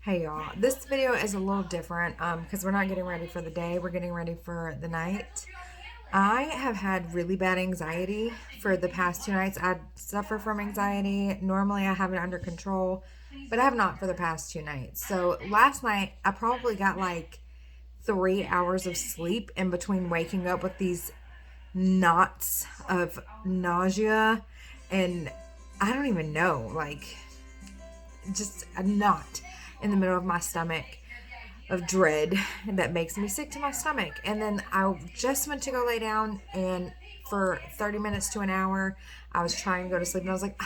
Hey y'all, this video is a little different because we're not getting ready for the day, we're getting ready for the night. I have had really bad anxiety for the past 2 nights. I suffer from anxiety. Normally I have it under control, but I have not for the past 2 nights. So last night I probably got like 3 hours of sleep in between waking up with these knots of nausea and I don't even know, like just a knot in the middle of my stomach of dread that makes me sick to my stomach. And then I just went to go lay down, and for 30 minutes to an hour, I was trying to go to sleep, and I was like,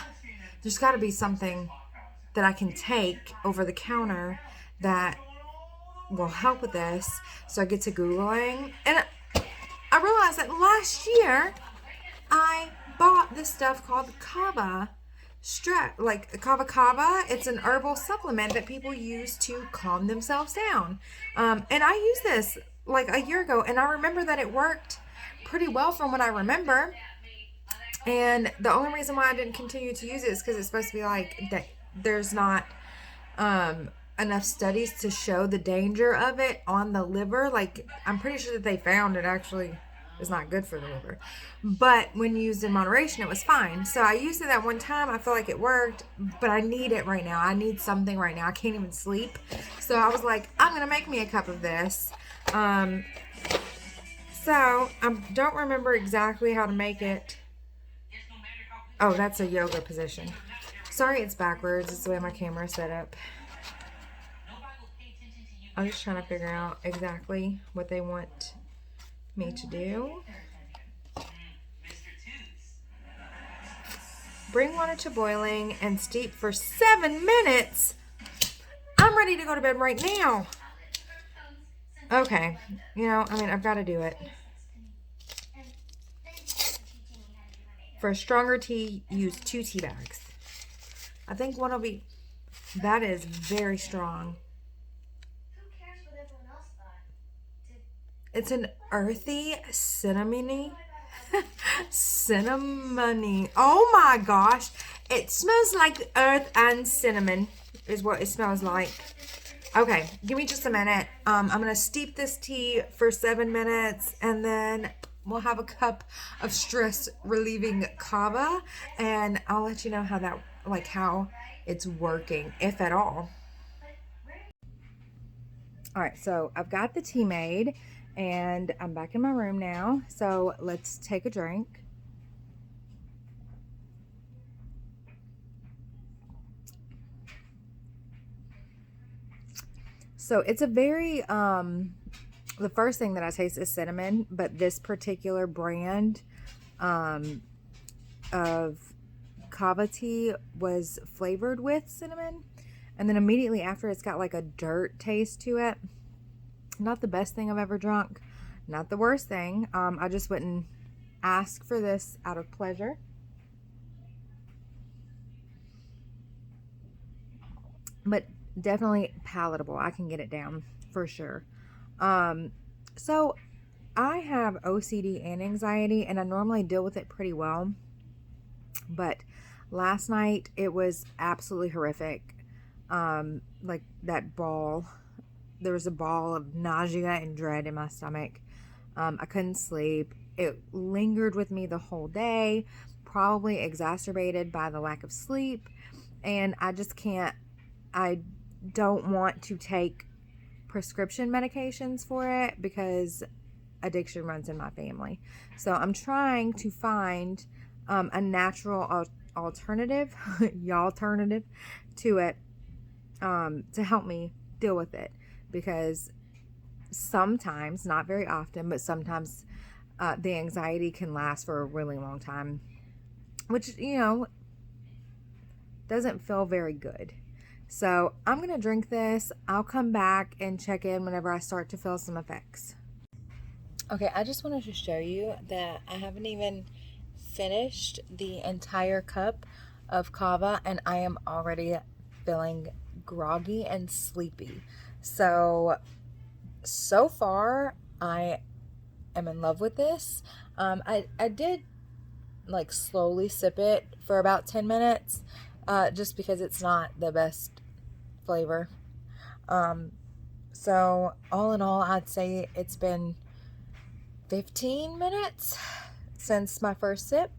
there's got to be something that I can take over the counter that will help with this. So I get to Googling, and I realized that last year I bought this stuff called Kava like Kava Kava. It's an herbal supplement that people use to calm themselves down. And I used this like a year ago, and I remember that it worked pretty well from what I remember. And the only reason why I didn't continue to use it is because it's supposed to be like that. There's not enough studies to show the danger of it on the liver. Like, I'm pretty sure that they found it actually is not good for the liver. But when used in moderation, it was fine. So I used it that one time. I feel like it worked, but I need it right now. I need something right now. I can't even sleep. So I was like, I'm going to make me a cup of this. So I don't remember exactly how to make it. Oh, that's a yoga position. Sorry, it's backwards. It's the way my camera is set up. I'm just trying to figure out exactly what they want me to do. Bring water to boiling and steep for 7 minutes. I'm ready to go to bed right now. Okay, I've got to do it. For a stronger tea, use 2 tea bags. I think one will be, that is very strong. It's an earthy cinnamony. Cinnamony. Oh my gosh. It smells like earth and cinnamon is what it smells like. Okay, give me just a minute. I'm going to steep this tea for 7 minutes, and then we'll have a cup of stress relieving kava, and I'll let you know how it's working, if at all. All right, so I've got the tea made, and I'm back in my room now. So let's take a drink. So it's a very, the first thing that I taste is cinnamon, but this particular brand of kava tea was flavored with cinnamon. And then immediately after, it's got like a dirt taste to it. Not the best thing I've ever drunk. Not the worst thing. I just wouldn't ask for this out of pleasure. But definitely palatable. I can get it down for sure. So I have OCD and anxiety, and I normally deal with it pretty well. But last night it was absolutely horrific. Like that ball, there was a ball of nausea and dread in my stomach. I couldn't sleep. It lingered with me the whole day, probably exacerbated by the lack of sleep. And I just can't, I don't want to take prescription medications for it because addiction runs in my family. So I'm trying to find a natural alternative, alternative to it, to help me deal with it, because sometimes, not very often, but sometimes the anxiety can last for a really long time, which doesn't feel very good. So I'm gonna drink this. I'll come back and check in whenever I start to feel some effects. Okay, I just wanted to show you that I haven't even finished the entire cup of kava, and I am already feeling groggy and sleepy. So far I am in love with this. I did like slowly sip it for about 10 minutes just because it's not the best flavor. So all in all, I'd say it's been 15 minutes since my first sip.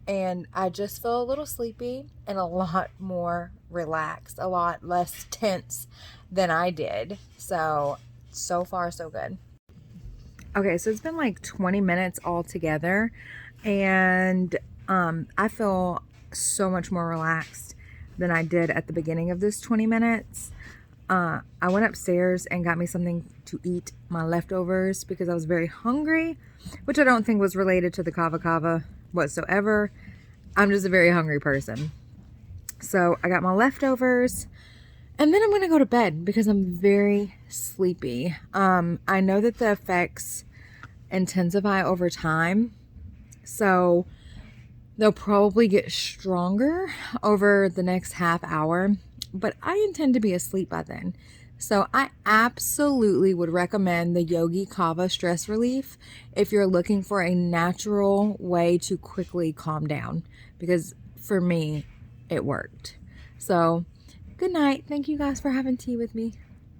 And I just feel a little sleepy and a lot more relaxed, a lot less tense than I did. So far, so good. Okay, so it's been like 20 minutes altogether, and I feel so much more relaxed than I did at the beginning of this 20 minutes. I went upstairs and got me something to eat, my leftovers, because I was very hungry, which I don't think was related to the Kava Kava whatsoever. I'm just a very hungry person. So I got my leftovers, and then I'm gonna go to bed because I'm very sleepy. I know that the effects intensify over time, so they'll probably get stronger over the next half hour, but I intend to be asleep by then. So I absolutely would recommend the Yogi Kava stress relief if you're looking for a natural way to quickly calm down, because for me, it worked. So good night. Thank you guys for having tea with me.